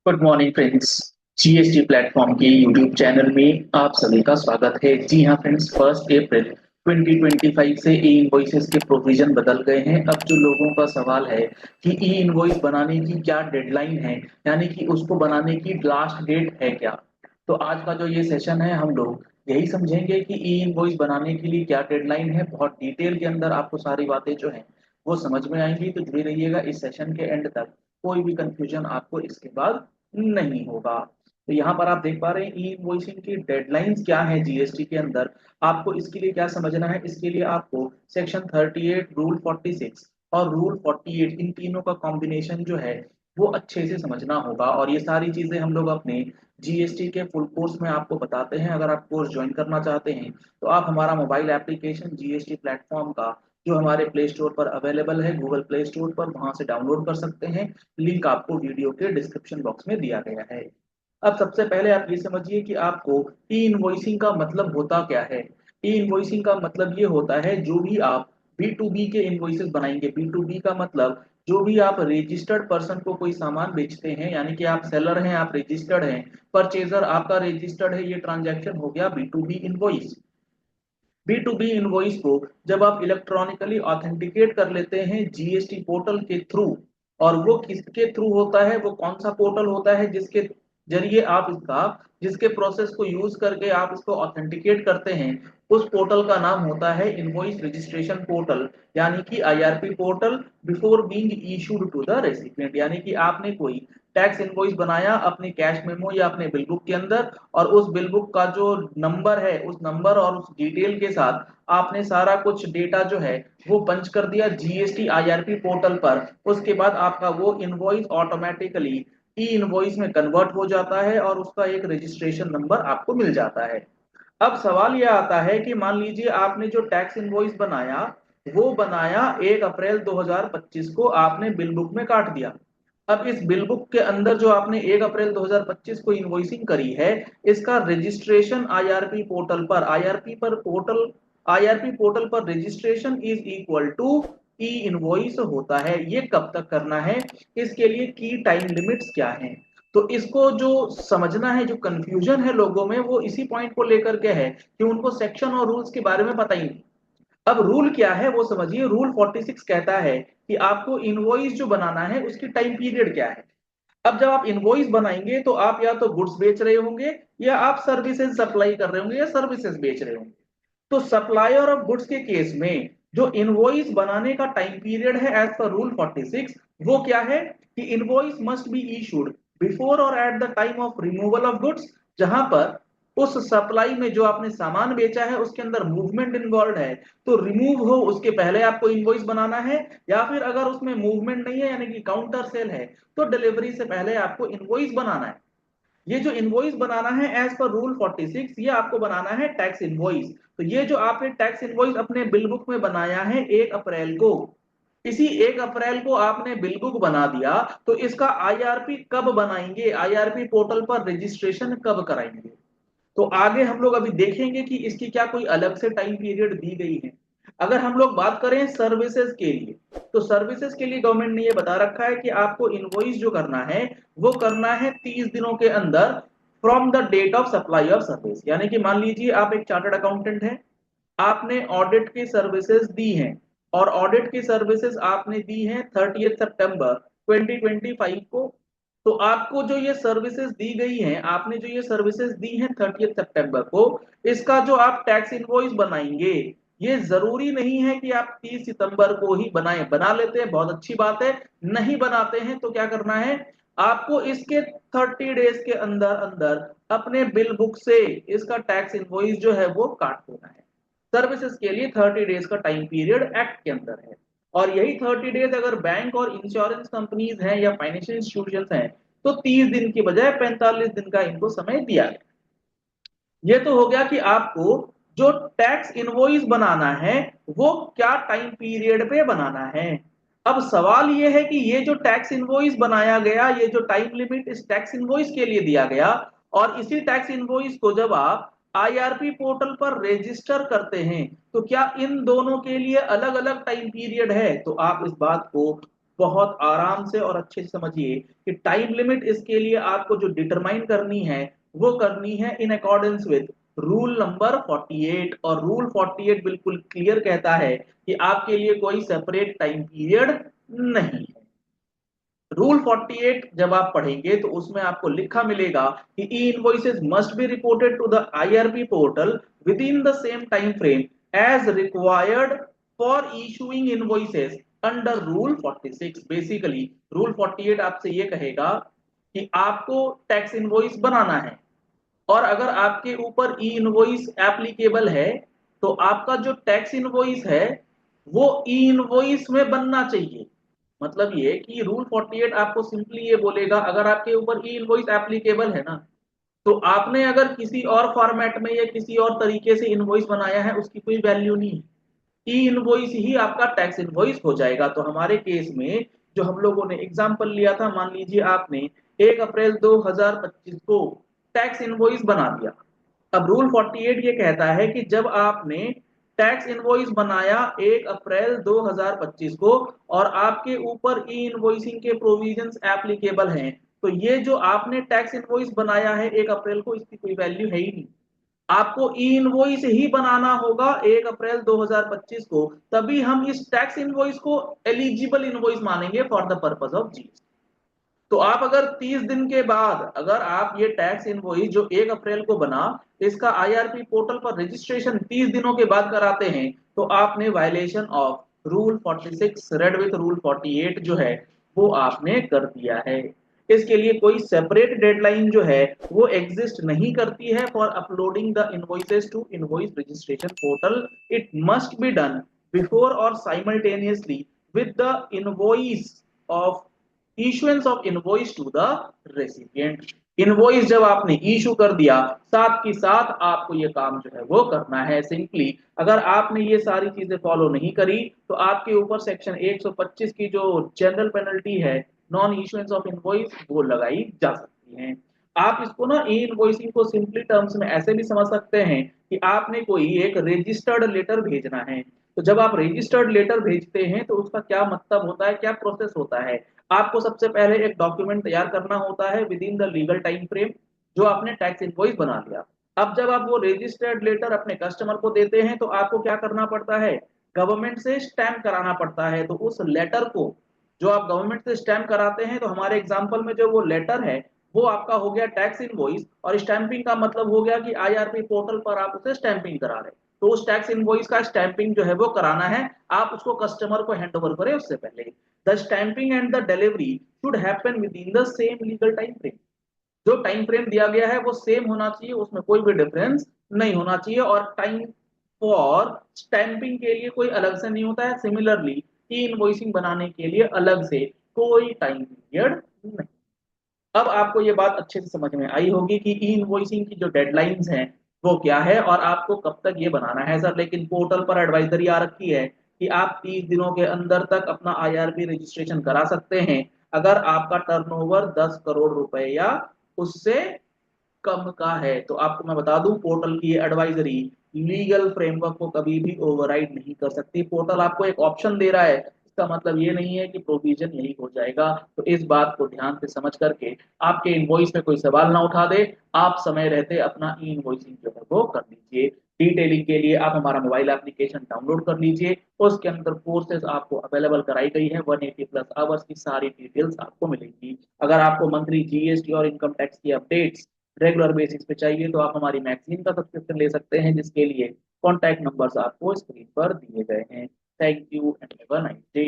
Good morning friends. GST platform के YouTube channel में आप सभी का स्वागत है। जी हाँ फ्रेंड्स, 1 अप्रैल 2025 से ई इनवॉइसेस के प्रोविजन बदल गए हैं। अब जो लोगों का सवाल है कि ई इनवॉइस बनाने की क्या डेडलाइन है, यानी कि उसको बनाने की लास्ट डेट है क्या, तो आज का जो ये सेशन है हम लोग यही समझेंगे कि ई इनवॉइस बनाने के लिए क्या डेडलाइन है। बहुत डिटेल के अंदर आपको सारी बातें जो हैं वो समझ में आएंगी, तो जुड़े रहिएगा इस सेशन के एंड तक। कोई भी कंफ्यूजन आपको इसके बाद नहीं होगा। तो यहाँ पर आप देख पा रहे हैं ई इनवॉइसिंग की डेडलाइंस क्या है जीएसटी के अंदर। आपको इसके लिए क्या समझना है, इसके लिए आपको सेक्शन 38, रूल 46 और रूल 48, इन तीनों का कॉम्बिनेशन जो है वो अच्छे से समझना होगा। और ये सारी चीजें हम लोग अपने जीएसटी के फुल कोर्स में आपको बताते हैं। अगर आप कोर्स ज्वाइन करना चाहते हैं तो आप हमारा मोबाइल एप्लीकेशन जीएसटी प्लेटफॉर्म का जो हमारे प्ले स्टोर पर अवेलेबल है, गूगल प्ले स्टोर पर, वहां से डाउनलोड कर सकते हैं। लिंक आपको वीडियो के डिस्क्रिप्शन बॉक्स में दिया गया है। अब सबसे पहले आप ये समझिए कि आपको ई इनवॉइसिंग का मतलब होता क्या है। ई इनवॉइसिंग का मतलब ये होता है जो भी आप बी टू बी के इनवॉइसेस बनाएंगे। बी टू बी का मतलब जो भी आप रजिस्टर्ड पर्सन को कोई सामान बेचते हैं, यानी कि आप सेलर हैं, आप रजिस्टर्ड हैं, परचेजर आपका रजिस्टर्ड है, ये ट्रांजैक्शन हो गया B to B invoice. B to B invoice को जब आप इलेक्ट्रॉनिकली ऑथेंटिकेट कर लेते हैं जीएसटी पोर्टल के थ्रू, और वो किसके थ्रू होता है, वो कौन सा पोर्टल होता है जिसके जरिए आप इसका, जिसके प्रोसेस को यूज करके आप इसको ऑथेंटिकेट करते हैं, उस पोर्टल का नाम होता है इनवॉइस रजिस्ट्रेशन पोर्टल, यानी कि IRP portal before being issued to the recipient. यानी कि आपने कोई टैक्स इनवॉइस बनाया अपने कैश मेमो या अपने बिल बुक के अंदर, और उस बिल बुक का जो नंबर है, उस नंबर और उस डिटेल के साथ आपने सारा कुछ डेटा जो है वो पंच कर दिया जीएसटी आईआरपी पोर्टल पर। उसके बाद आपका वो इनवॉइस ऑटोमेटिकली ई इनवॉइस में कन्वर्ट हो जाता है और उसका एक रजिस्ट्रेशन नंबर आपको मिल जाता है। अब सवाल यह आता है कि मान लीजिए आपने जो टैक्स इनवॉइस बनाया, वो बनाया 1 अप्रैल 2025 को, आपने बिल बुक में काट दिया। अब इस बिल बुक के अंदर जो आपने 1 अप्रैल 2025 को इनवॉइसिंग करी है, इसका रजिस्ट्रेशन आईआरपी पोर्टल पर registration is equal to e invoice होता है। ये कब तक करना है, इसके लिए की टाइम लिमिट्स क्या है, तो इसको जो समझना है, जो कंफ्यूजन है लोगों में, वो इसी पॉइंट को लेकर के है कि उनको सेक्शन और रूल्स के बारे में पता ही नहीं। अब रूल क्या है वो समझिए। रूल 46 कहता है कि आपको इनवॉइस जो बनाना है उसकी टाइम पीरियड क्या है। अब जब आप इनवॉइस बनाएंगे तो आप या तो गुड्स बेच रहे होंगे, या आप सर्विसेज सप्लाई कर रहे होंगे, या सर्विसेज बेच रहे होंगे। तो सप्लायर ऑफ गुड्स के केस में जो इनवॉइस बनाने का टाइम पीरियड है एज पर रूल 46, वो क्या है कि invoice must be issued before or at the time of removal of goods. जहां पर उस सप्लाई में जो आपने सामान बेचा है उसके अंदर मूवमेंट इन्वॉल्व है, तो रिमूव हो उसके पहले आपको इनवॉइस बनाना है। या फिर अगर उसमें मूवमेंट नहीं है, यानी कि काउंटर सेल है, तो डिलीवरी से पहले आपको इनवॉइस बनाना है। ये जो इनवॉइस बनाना है एज पर रूल 46, ये आपको बनाना है टैक्स इनवॉइस। तो ये जो आपने टैक्स इनवॉइस अपने बिल बुक में बनाया है 1 अप्रैल को, इसी 1 अप्रैल को आपने बिल बुक बना दिया, तो इसका आईआरपी कब बनाएंगे, आईआरपी पोर्टल पर रजिस्ट्रेशन कब कराएंगे। तो आगे हम लोग अभी देखेंगे कि इसकी क्या कोई अलग से टाइम पीरियड दी गई है। अगर हम लोग बात करें सर्विसेज के लिए, तो सर्विसेज के लिए गवर्नमेंट ने ये बता रखा है कि आपको इनवॉइस जो करना है वो करना है 30 दिनों के अंदर from the date of supply of service. यानी कि मान लीजिए आप एक चार्टर्ड अकाउंटेंट हैं, आपने ऑडिट की सर्विसेज दी हैं, और ऑडिट की सर्विसेज आपने दी हैं 30 सितंबर 2025 को। तो आपको जो ये सर्विसेज दी गई हैं, आपने जो ये सर्विसेज दी हैं 30 सितंबर को, इसका जो आप टैक्स इनवॉइस बनाएंगे, ये जरूरी नहीं है कि आप 30 सितंबर को ही बनाएं। बना लेते हैं बहुत अच्छी बात है, नहीं बनाते हैं तो क्या करना है, आपको इसके 30 डेज के अंदर अंदर अपने बिल बुक से इसका टैक्स इनवॉइस जो है वो काट देना है। सर्विसेज के लिए 30 डेज का टाइम पीरियड एक्ट के अंदर है। और यही 30 डेज अगर बैंक और इंश्योरेंस कंपनीज हैं या फाइनेंशियल इंस्टीट्यूशन हैं, तो 30 दिन की बजाय 45 दिन का इनको समय दिया गया। ये तो हो गया कि आपको जो टैक्स इनवॉइस बनाना है वो क्या टाइम पीरियड पे बनाना है। अब सवाल ये है कि ये जो टैक्स इनवॉइस बनाया गया, ये जो टाइम लिमिट इस टैक्स इनवॉइस के लिए दिया गया, और इसी टैक्स इनवॉइस को जब आप आईआरपी पोर्टल पर रजिस्टर करते हैं, तो क्या इन दोनों के लिए अलग अलग टाइम पीरियड है। तो आप इस बात को बहुत आराम से और अच्छे से समझिए कि टाइम लिमिट इसके लिए आपको जो डिटरमाइन करनी है वो करनी है in accordance with rule number 48। और रूल 48 बिल्कुल क्लियर कहता है कि आपके लिए कोई सेपरेट टाइम पीरियड नहीं है। रूल 48 जब आप पढ़ेंगे तो उसमें आपको लिखा मिलेगा कि E invoices must be reported to the IRP portal within the same time frame as required for issuing invoices under rule 46। Basically rule 48 आपसे ये कहेगा कि आपको टैक्स इनवॉइस बनाना है, और अगर आपके ऊपर ई इनवॉइस एप्लीकेबल है तो आपका जो टैक्स इनवॉइस है वो ई इनवॉइस में बनना चाहिए। मतलब ये कि रूल 48 आपको सिंपली ये बोलेगा, अगर आपके ऊपर ई इनवॉइस एप्लीकेबल है ना, तो आपने अगर किसी और फॉर्मेट में या किसी और तरीके से इनवॉइस बनाया है उसकी कोई वैल्यू नहीं है। ई इनवॉइस ही आपका टैक्स इनवॉइस हो जाएगा। तो हमारे केस में जो हम लोगों ने एग्जांपल लिया था, मान लीजिए आपने 1 अप्रैल 2025 को टैक्स इनवॉइस बना दिया। अब रूल 48 ये कहता है कि जब आपने टैक्स इनवॉइस बनाया 1 अप्रैल 2025 को और आपके ऊपर ई इनवॉइसिंग के प्रोविजंस एप्लीकेबल हैं, तो ये जो आपने टैक्स इनवॉइस बनाया है 1 अप्रैल को, इसकी कोई वैल्यू है ही नहीं। आपको ई इनवॉइस ही बनाना होगा 1 अप्रैल 2025 को, तभी हम इस टैक्स इनवॉइस को एलिजिबल इनवॉइस मानेंगे for the purpose of GST. तो आप अगर 30 दिन के बाद अगर आप ये टैक्स इनवॉइस जो 1 अप्रैल को बना, इसका आईआरपी पोर्टल पर रजिस्ट्रेशन 30 दिनों के बाद कराते हैं, तो आपने violation of rule 46 red with rule 48 जो है वो आपने कर दिया है। इसके लिए कोई सेपरेट डेडलाइन जो है वो एग्जिस्ट नहीं करती है for uploading the invoices to invoice registration portal. It must be done before or simultaneously with the invoice of issuance of invoice to the recipient. Invoice जब आपने इशू कर दिया, साथ ही साथ आपको ये काम जो है वो करना है। सिंपली अगर आपने ये सारी चीजें फॉलो नहीं करी तो आपके ऊपर सेक्शन 125 की जो जनरल पेनल्टी है नॉन इशुएंस ऑफ इनवॉइस वो लगाई जा सकती है। आप इसको ना ई इनवॉइसिंग को सिंपली टर्म्स में ऐसे भी समझ सकते हैं कि आपने कोई एक रजिस्टर्ड लेटर भेजना है। तो जब आप रजिस्टर्ड लेटर भेजते हैं तो उसका क्या मतलब होता है, क्या प्रोसेस होता है। आपको सबसे पहले एक डॉक्यूमेंट तैयार करना होता है with in the legal time frame, जो आपने टैक्स इनवॉइस बना लिया। अब जब आप वो रजिस्टर्ड लेटर अपने कस्टमर को देते हैं तो आपको क्या करना पड़ता है, गवर्नमेंट से स्टैम्प कराना पड़ता है। तो उस लेटर को जो आप गवर्नमेंट से स्टैम्प कराते हैं, तो हमारे एग्जाम्पल में जो वो लेटर है वो आपका हो गया टैक्स इनवॉइस, और स्टैंपिंग का मतलब हो गया कि आईआरपी पोर्टल पर आप उसे स्टैंपिंग करा रहे हैं। तो उस टैक्स इनवॉइस का स्टैंपिंग जो है वो कराना है, आप उसको कस्टमर को हैंड ओवर करें उससे पहले। The stamping and the delivery should happen with in the same legal time frame. जो टाइम फ्रेम दिया गया है वो सेम होना चाहिए, उसमें कोई भी डिफरेंस नहीं होना चाहिए। और टाइम फॉर स्टैंपिंग के लिए कोई अलग से नहीं होता है। सिमिलरली ई इनवॉइसिंग बनाने के लिए अलग से कोई टाइम पीरियड नहीं। अब आपको ये बात अच्छे से समझ में आई होगी कि ई इनवॉइसिंग की जो डेडलाइंस हैं वो क्या है और आपको कब तक ये बनाना है। सर लेकिन पोर्टल पर एडवाइजरी आ रखी है कि आप 30 दिनों के अंदर तक अपना आईआरपी रजिस्ट्रेशन करा सकते हैं अगर आपका टर्नओवर 10 करोड़ रुपए या उससे कम का है। तो आपको मैं बता दूं, पोर्टल की ये एडवाइजरी लीगल फ्रेमवर्क को कभी भी ओवरराइड नहीं कर सकती। पोर्टल आपको एक ऑप्शन दे रहा है, इसका मतलब ये नहीं है कि प्रोविजन यही हो जाएगा। तो इस बात को ध्यान से समझ करके आपके इनवॉइस में कोई सवाल ना उठा दे, आप समय रहते अपना ई इनवॉइसिंग जो है वो कर लीजिए। डिटेलिंग के लिए आप हमारा मोबाइल एप्लीकेशन डाउनलोड कर लीजिए, उसके अंदर कोर्सेज आपको अवेलेबल कराई गई है। 180 प्लस आवर्स की सारी डिटेल्स आपको मिलेंगी। अगर आपको मंथली जीएसटी और इनकम टैक्स की अपडेट्स रेगुलर बेसिस पे चाहिए तो आप हमारी मैगजीन का सब्सक्रिप्शन ले सकते हैं, जिसके लिए कॉन्टैक्ट नंबर्स आपको स्क्रीन पर दिए गए हैं। Thank you and have a nice day.